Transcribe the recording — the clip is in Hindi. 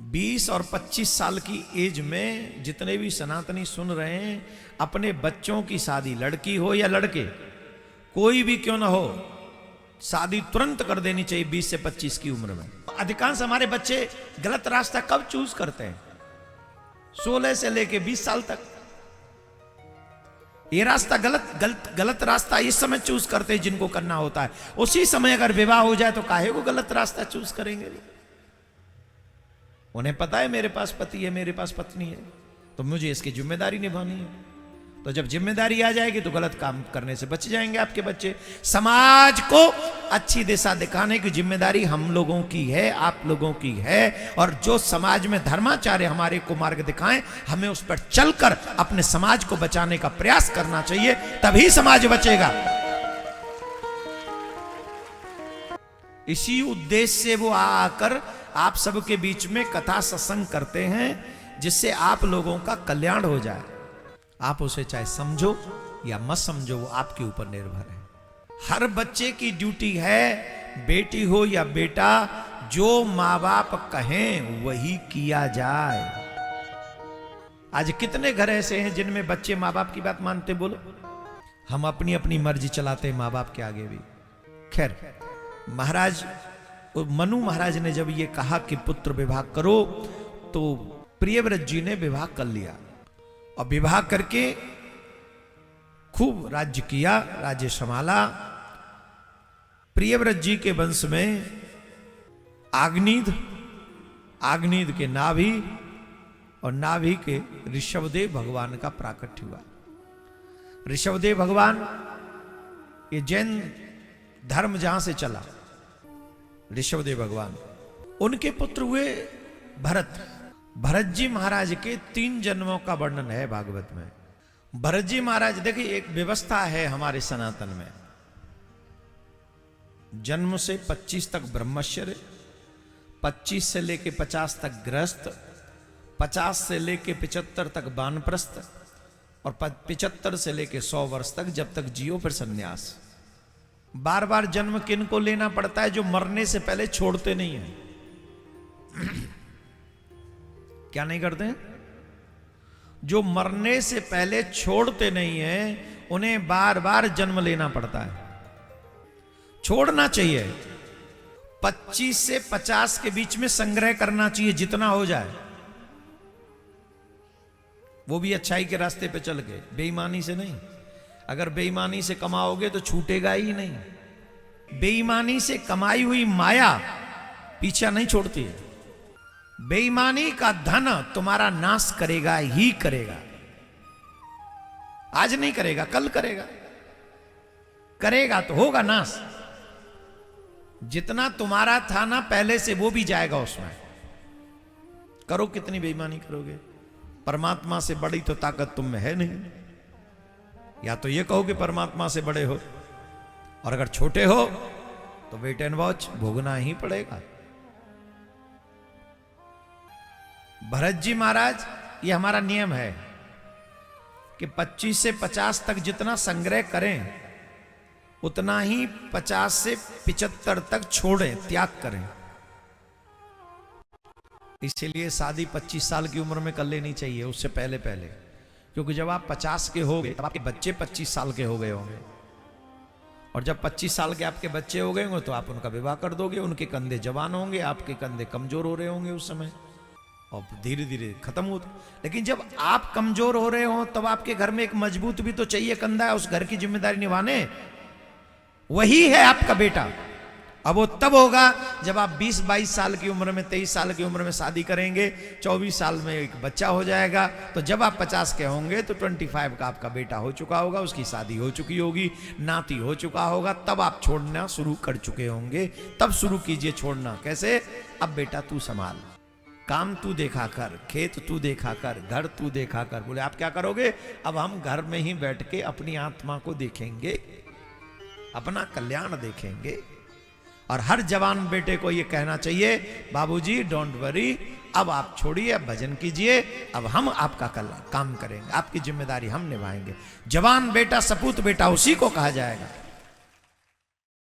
20 और 25 साल की एज में जितने भी सनातनी सुन रहे हैं, अपने बच्चों की शादी, लड़की हो या लड़के, कोई भी क्यों ना हो, शादी तुरंत कर देनी चाहिए 20 से 25 की उम्र में। अधिकांश हमारे बच्चे गलत रास्ता कब चूज करते हैं? 16 से लेके 20 साल तक। ये रास्ता गलत रास्ता इस समय चूज करते हैं जिनको करना होता है। उसी समय अगर विवाह हो जाए तो काहे को गलत रास्ता चूज करेंगे? उन्हें पता है मेरे पास पति है, मेरे पास पत्नी है, तो मुझे इसकी जिम्मेदारी निभानी है। तो जब जिम्मेदारी आ जाएगी तो गलत काम करने से बच जाएंगे आपके बच्चे। समाज को अच्छी दिशा दिखाने की जिम्मेदारी हम लोगों की है, आप लोगों की है। और जो समाज में धर्माचार्य हमारे को मार्ग दिखाएं, हमें उस पर चलकर अपने समाज को बचाने का प्रयास करना चाहिए, तभी समाज बचेगा। इसी उद्देश्य से वो आकर आप सबके बीच में कथा सत्संग करते हैं, जिससे आप लोगों का कल्याण हो जाए। आप उसे चाहे समझो या मत समझो, वो आपके ऊपर निर्भर है। हर बच्चे की ड्यूटी है, बेटी हो या बेटा, जो माँ बाप कहें वही किया जाए। आज कितने घर ऐसे हैं जिनमें बच्चे माँ बाप की बात मानते? बोलो, हम अपनी अपनी मर्जी चलाते हैं माँ बाप के आगे भी। खैर, महाराज मनु महाराज ने जब ये कहा कि पुत्र विवाह करो, तो प्रियव्रत जी ने विवाह कर लिया और विवाह करके खूब राज्य किया, राज्य संभाला। प्रियव्रत जी के वंश में आग्नीद, आग्नीद के नाभि और नाभि के ऋषभदेव भगवान का प्राकट्य हुआ। ऋषभदेव भगवान, ये जैन धर्म जहां से चला, ऋषभदेव भगवान, उनके पुत्र हुए भरत। भरत जी महाराज के 3 जन्मों का वर्णन है भागवत में। भरत जी महाराज, देखिए एक व्यवस्था है हमारे सनातन में, जन्म से 25 तक ब्रह्मचर्य, 25 से लेके 50 तक गृहस्थ, 50 से लेके 75 तक वानप्रस्थ, और 75 से लेके 100 वर्ष तक, जब तक जियो फिर सन्यास। बार बार जन्म किन को लेना पड़ता है? जो मरने से पहले छोड़ते नहीं है। क्या नहीं करते हैं? जो मरने से पहले छोड़ते नहीं है, उन्हें बार बार जन्म लेना पड़ता है। छोड़ना चाहिए। 25 से 50 के बीच में संग्रह करना चाहिए, जितना हो जाए, वो भी अच्छाई के रास्ते पे चल के, बेईमानी से नहीं। अगर बेईमानी से कमाओगे तो छूटेगा ही नहीं। बेईमानी से कमाई हुई माया पीछा नहीं छोड़ती है। बेईमानी का धन तुम्हारा नाश करेगा ही करेगा। आज नहीं करेगा, कल करेगा। करेगा तो होगा नाश। जितना तुम्हारा था ना पहले से, वो भी जाएगा उसमें। करो कितनी बेईमानी करोगे? परमात्मा से बड़ी तो ताकत तुम में है नहीं। या तो ये कहो कि परमात्मा से बड़े हो, और अगर छोटे हो तो वेट एंड वॉच भोगना ही पड़ेगा। भरत जी महाराज, ये हमारा नियम है कि 25 से 50 तक जितना संग्रह करें, उतना ही 50 से 75 तक छोड़ें, त्याग करें। इसीलिए शादी 25 साल की उम्र में कर लेनी चाहिए, उससे पहले पहले। क्योंकि जब आप 50 के हो गए, तब आपके बच्चे 25 साल के हो गए होंगे, और जब 25 साल के आपके बच्चे हो गए होंगे तो आप उनका विवाह कर दोगे। उनके कंधे जवान होंगे, आपके कंधे कमजोर हो रहे होंगे उस समय, और धीरे धीरे खत्म हो। लेकिन जब आप कमजोर हो रहे हो, तब आपके घर में एक मजबूत भी तो चाहिए कंधा, उस घर की जिम्मेदारी निभाने। वही है आपका बेटा। अब वो तब होगा जब आप 20-22 साल की उम्र में, 23 साल की उम्र में शादी करेंगे, 24 साल में एक बच्चा हो जाएगा। तो जब आप 50 के होंगे तो 25 का आपका बेटा हो चुका होगा, उसकी शादी हो चुकी होगी, नाती हो चुका होगा। तब आप छोड़ना शुरू कर चुके होंगे। तब शुरू कीजिए छोड़ना। कैसे? अब बेटा तू संभाल, काम तू देखा कर, खेत तू देखा कर, घर तू देखा कर। बोले आप क्या करोगे? अब हम घर में ही बैठ के अपनी आत्मा को देखेंगे, अपना कल्याण देखेंगे। और हर जवान बेटे को ये कहना चाहिए, बाबूजी डोंट वरी, अब आप छोड़िए, अब भजन कीजिए, अब हम आपका काम करेंगे, आपकी जिम्मेदारी हम निभाएंगे। जवान बेटा, सपूत बेटा उसी को कहा जाएगा।